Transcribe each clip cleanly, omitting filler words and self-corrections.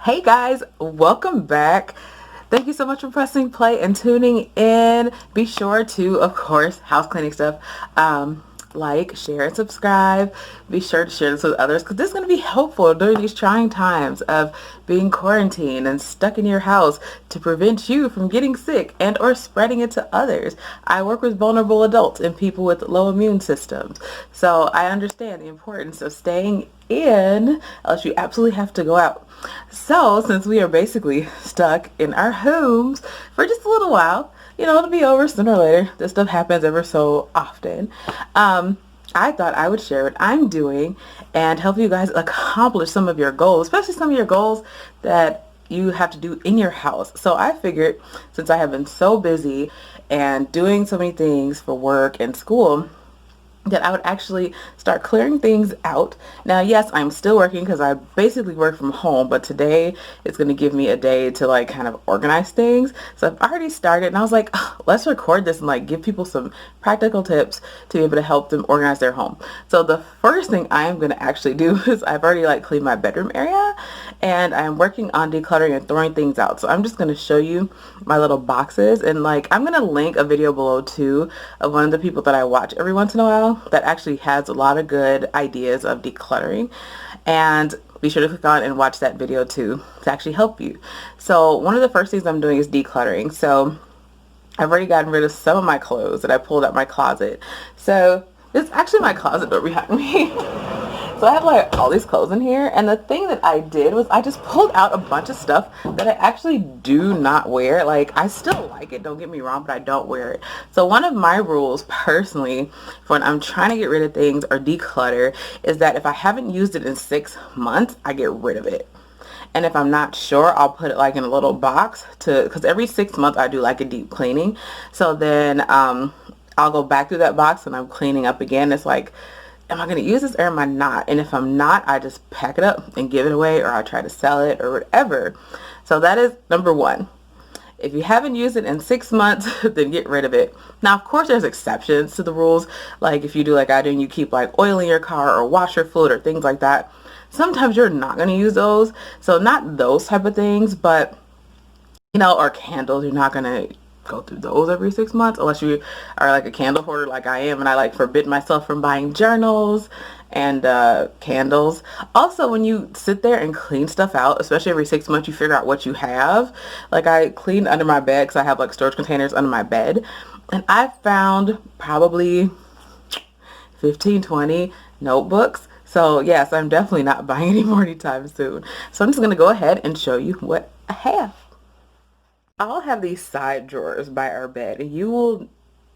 Hey guys, welcome back. Thank you so much for pressing play and tuning in. Be sure to, of course, house cleaning stuff. Like, share, and subscribe. Be sure to share this with others because this is going to be helpful during these trying times of being quarantined and stuck in your house to prevent you from getting sick and or spreading it to others. I work with vulnerable adults and people with low immune systems. So I understand the importance of staying in unless you absolutely have to go out. So, since we are basically stuck in our homes for just a little while, it'll be over sooner or later. This stuff happens ever so often. I thought I would share what I'm doing and help you guys accomplish some of your goals, especially some of your goals that you have to do in your house. So I figured since I have been so busy and doing so many things for work and school, that I would actually start clearing things out. Now, yes, I'm still working because I basically work from home, but today it's going to give me a day to kind of organize things. So I've already started and I was like, "Oh, let's record this and give people some practical tips to be able to help them organize their home." So the first thing I am going to actually do is I've already cleaned my bedroom area and I'm working on decluttering and throwing things out. So I'm just going to show you my little boxes and I'm going to link a video below too of one of the people that I watch every once in a while that actually has a lot of good ideas of decluttering, and be sure to click on and watch that video too to actually help you. So one of the first things I'm doing is decluttering. So I've already gotten rid of some of my clothes that I pulled out my closet. So it's actually my closet door behind me. So I have all these clothes in here, and the thing that I did was I just pulled out a bunch of stuff that I actually do not wear. I still like it, don't get me wrong, but I don't wear it. So one of my rules personally for when I'm trying to get rid of things or declutter is that if I haven't used it in 6 months, I get rid of it. And if I'm not sure, I'll put it in a little box because every 6 months I do a deep cleaning. So then I'll go back through that box and I'm cleaning up again. It's am I going to use this or am I not? And if I'm not, I just pack it up and give it away, or I try to sell it or whatever. So that is number one. If you haven't used it in 6 months, then get rid of it. Now, of course, there's exceptions to the rules. If you do like I do and you keep oil in your car or washer fluid or things like that, sometimes you're not going to use those. So not those type of things, but or candles, you're not going to go through those every 6 months unless you are a candle hoarder like I am, and I forbid myself from buying journals and candles. Also, when you sit there and clean stuff out, especially every 6 months, you figure out what you have. I cleaned under my bed because I have storage containers under my bed, and I found probably 15, 20 notebooks. So yes, I'm definitely not buying any more anytime soon. So I'm just going to go ahead and show you what I have. I'll have these side drawers by our bed, and you will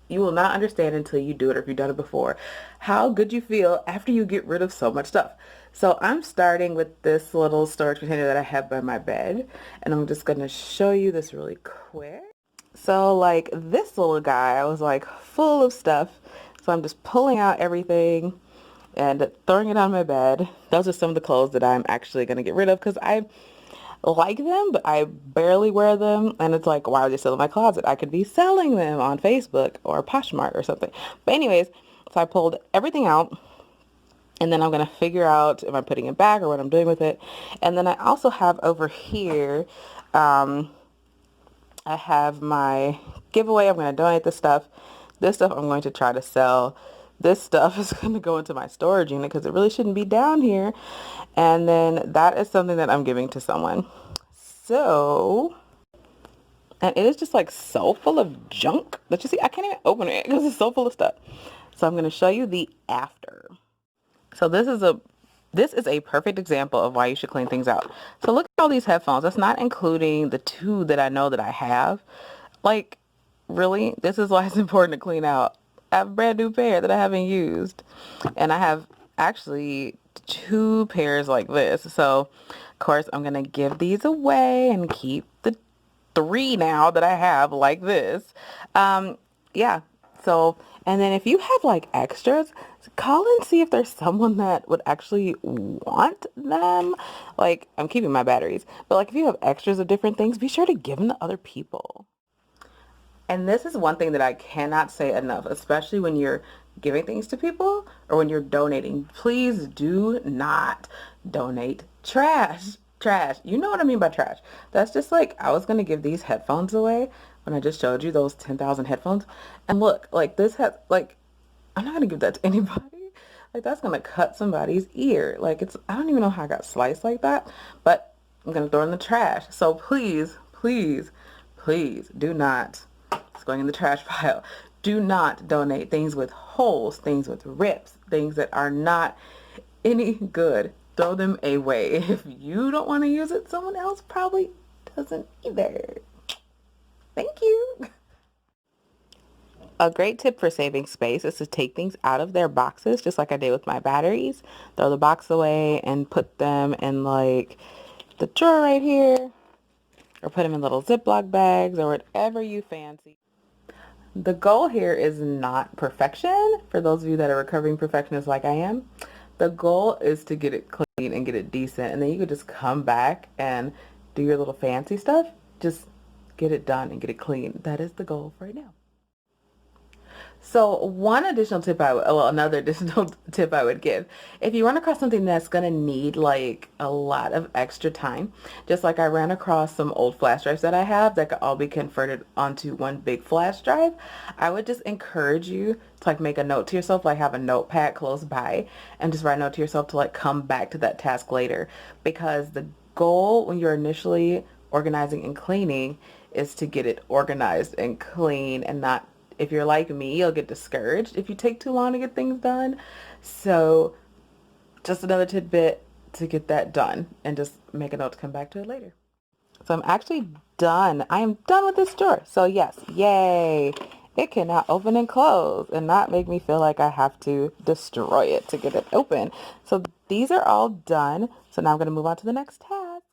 not understand until you do it, or if you've done it before, how good you feel after you get rid of so much stuff. So I'm starting with this little storage container that I have by my bed, and I'm just going to show you this really quick. So this little guy, I was full of stuff. So I'm just pulling out everything and throwing it on my bed. Those are some of the clothes that I'm actually going to get rid of because I like them, but I barely wear them. And it's why are they still in my closet? I could be selling them on Facebook or Poshmark or something. But anyways, so I pulled everything out, and then I'm going to figure out if I'm putting it back or what I'm doing with it. And then I also have over here, I have my giveaway. I'm going to donate this stuff. This stuff I'm going to try to sell. This stuff is going to go into my storage unit because it really shouldn't be down here. And then that is something that I'm giving to someone. So, and it is just so full of junk that you see, I can't even open it because it's so full of stuff. So I'm going to show you the after. So this is a perfect example of why you should clean things out. So look at all these headphones. That's not including the two that I know that I have. Really, this is why it's important to clean out. I have a brand new pair that I haven't used. And I have actually two pairs like this. So, of course, I'm going to give these away and keep the three now that I have like this. Yeah. So, and then if you have extras, call and see if there's someone that would actually want them. I'm keeping my batteries, but if you have extras of different things, be sure to give them to other people. And this is one thing that I cannot say enough, especially when you're giving things to people or when you're donating. Please do not donate trash. Trash. You know what I mean by trash. That's just like I was gonna give these headphones away when I just showed you those 10,000 headphones. And look, like this has like I'm not gonna give that to anybody. Like that's gonna cut somebody's ear. Like it's I don't even know how I got sliced like that, but I'm gonna throw it in the trash. So please, please, please do not. It's going in the trash pile. Do not donate things with holes, things with rips, things that are not any good. Throw them away. If you don't want to use it, someone else probably doesn't either. Thank you. A great tip for saving space is to take things out of their boxes, just like I did with my batteries. Throw the box away and put them in like the drawer right here, or put them in little Ziploc bags or whatever you fancy. The goal here is not perfection. For those of you that are recovering perfectionists like I am, the goal is to get it clean and get it decent. And then you could just come back and do your little fancy stuff. Just get it done and get it clean. That is the goal for right now. So one additional tip another additional tip I would give, if you run across something that's gonna need like a lot of extra time, just like I ran across some old flash drives that I have that could all be converted onto one big flash drive, I would just encourage you to like make a note to yourself, like have a notepad close by and just write a note to yourself to like come back to that task later. Because the goal when you're initially organizing and cleaning is to get it organized and clean and not if you're like me, you'll get discouraged if you take too long to get things done. So just another tidbit to get that done and just make a note to come back to it later. So I'm actually done. I am done with this drawer. So yes, yay. It can now open and close and not make me feel like I have to destroy it to get it open. So these are all done. So now I'm going to move on to the next task.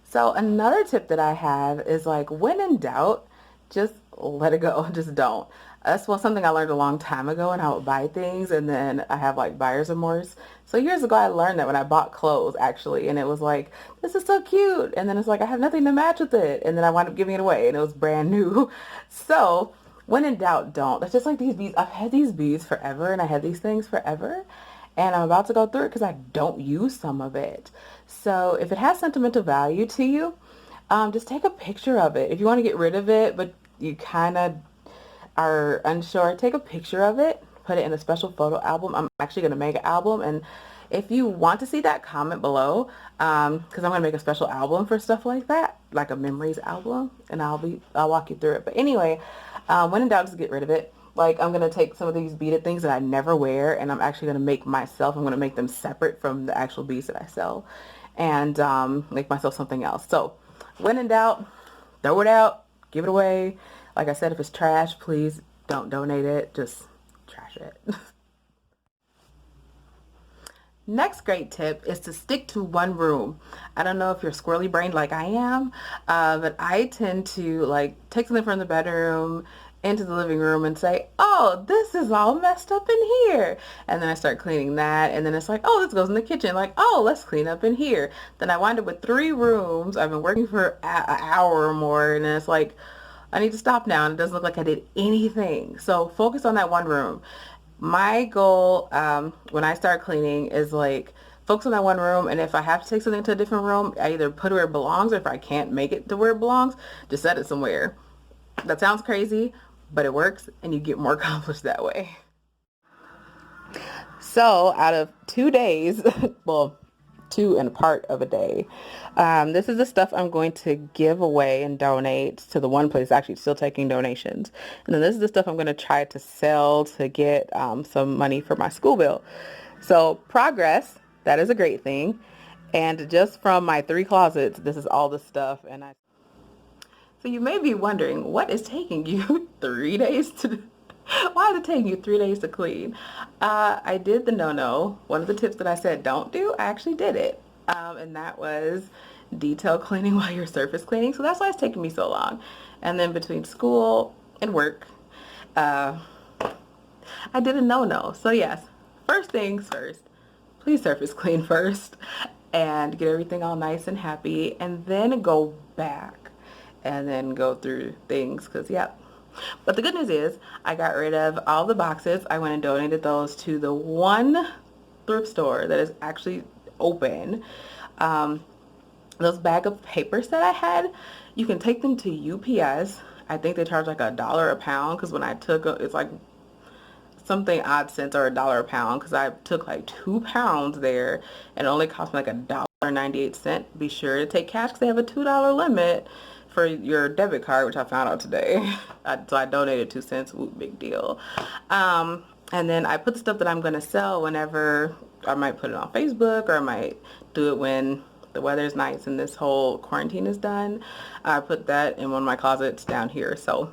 So another tip that I have is like when in doubt, just let it go. Just don't. That's something I learned a long time ago, and I would buy things and then I have like buyer's remorse. So years ago I learned that when I bought clothes actually, and it was like, this is so cute. And then it's like, I have nothing to match with it. And then I wound up giving it away and it was brand new. So when in doubt, don't. That's just like these beads. I've had these beads forever and I had these things forever. And I'm about to go through it because I don't use some of it. So if it has sentimental value to you, just take a picture of it. If you want to get rid of it, but you kind of are unsure, take a picture of it, put it in a special photo album. I'm actually going to make an album, and if you want to see that, comment below, because I'm going to make a special album for stuff like that, like a memories album, and I'll walk you through it. But anyway, when in doubt, just get rid of it. Like I'm going to take some of these beaded things that I never wear, and I'm actually going to make myself, I'm going to make them separate from the actual beads that I sell, and make myself something else. So when in doubt, throw it out, give it away. Like I said, if it's trash, please don't donate it. Just trash it. Next great tip is to stick to one room. I don't know if you're squirrely brained like I am, but I tend to like take something from the bedroom into the living room and say, oh, this is all messed up in here. And then I start cleaning that. And then it's like, oh, this goes in the kitchen. Like, oh, let's clean up in here. Then I wind up with 3 rooms. I've been working for an hour or more. And then it's like, I need to stop now. And it doesn't look like I did anything. So focus on that one room. My goal when I start cleaning is like focus on that one room, and if I have to take something to a different room, I either put it where it belongs, or if I can't make it to where it belongs, just set it somewhere. That sounds crazy, but it works and you get more accomplished that way. So out of 2 days, well, 2 and a part of a day, this is the stuff I'm going to give away and donate to the one place actually still taking donations. And then this is the stuff I'm going to try to sell to get some money for my school bill. So progress, that is a great thing. And just from my 3 closets, this is all the stuff. So you may be wondering, what is taking you 3 days to why is it taking you 3 days to clean? I did the no-no. One of the tips that I said don't do, I actually did it. And that was detail cleaning while you're surface cleaning. So that's why it's taking me so long. And then between school and work, I did a no-no. So yes, first things first, please surface clean first and get everything all nice and happy, and then go back and then go through things, because yep. But the good news is I got rid of all the boxes. I went and donated those to the one thrift store that is actually open. those bag of papers that I had, you can take them to UPS. I think they charge like $1 a pound, because when I took it's like something odd cents or $1 a pound, because I took like 2 pounds there and it only cost me like $1.98. Be sure to take cash because they have a $2 limit for your debit card, which I found out today. So I donated 2 cents. Ooh, big deal. And then I put the stuff that I'm going to sell whenever. I might put it on Facebook, or I might do it when the weather's nice and this whole quarantine is done. I put that in one of my closets down here. So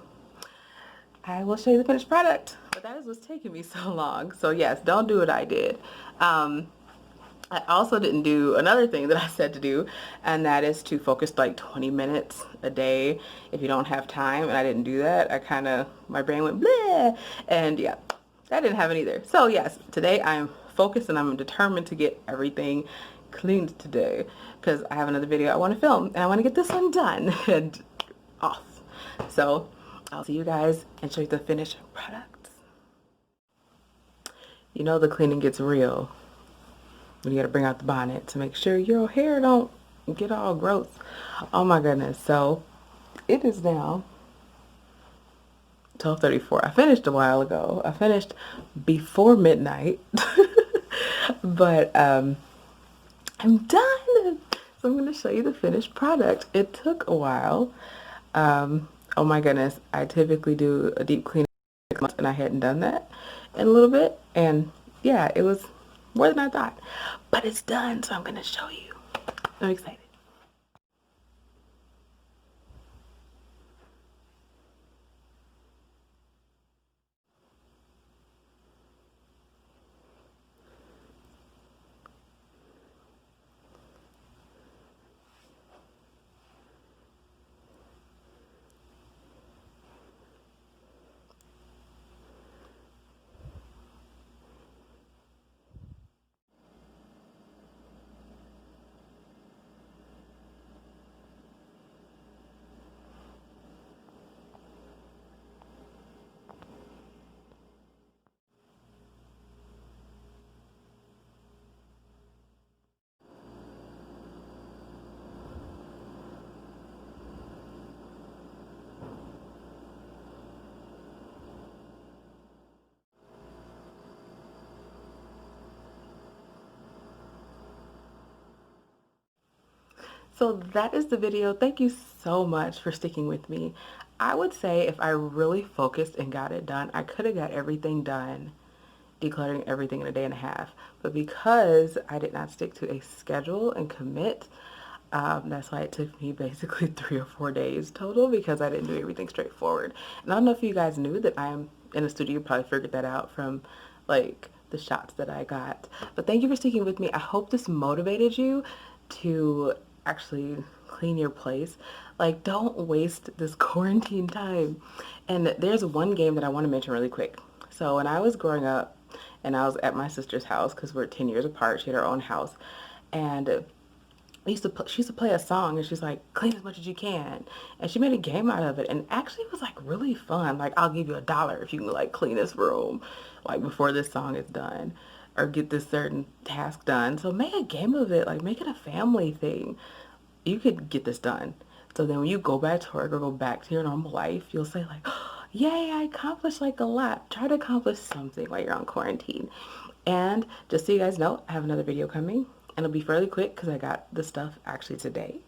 I will show you the finished product. But that is what's taking me so long. So yes, don't do what I did. I also didn't do another thing that I said to do, and that is to focus like 20 minutes a day if you don't have time. And I didn't do that. My brain went bleh. And yeah, that didn't happen either. So yes, today I'm focused and I'm determined to get everything cleaned today, because I have another video I want to film and I want to get this one done and off. So I'll see you guys and show you the finished products. You know the cleaning gets real when you gotta bring out the bonnet to make sure your hair don't get all gross. Oh my goodness. So it is now 12:34. I finished a while ago. I finished before midnight. But I'm done. So I'm gonna show you the finished product. It took a while. Oh my goodness. I typically do a deep cleaning and I hadn't done that in a little bit. And yeah, it was more than I thought. But it's done, so I'm gonna show you. I'm excited. So that is the video. Thank you so much for sticking with me. I would say if I really focused and got it done, I could have got everything done, decluttering everything in a day and a half. But because I did not stick to a schedule and commit, that's why it took me basically 3 or 4 days total, because I didn't do everything straightforward. And I don't know if you guys knew that I'm in a studio. You probably figured that out from like the shots that I got. But thank you for sticking with me. I hope this motivated you to actually clean your place. Like, don't waste this quarantine time. And there's one game that I want to mention really quick. So when I was growing up and I was at my sister's house, because we're 10 years apart, she had her own house, and she used to play a song, and she's like, clean as much as you can. And she made a game out of it, and actually it was like really fun. Like, I'll give you $1 if you can like clean this room like before this song is done, or get this certain task done. So make a game of it, like make it a family thing. You could get this done. So then when you go back to work or go back to your normal life, you'll say like, oh, yay, I accomplished like a lot. Try to accomplish something while you're on quarantine. And just so you guys know, I have another video coming. And it'll be fairly quick because I got the stuff actually today.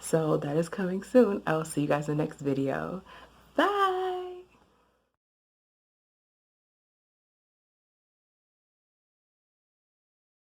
So that is coming soon. I will see you guys in the next video. Bye!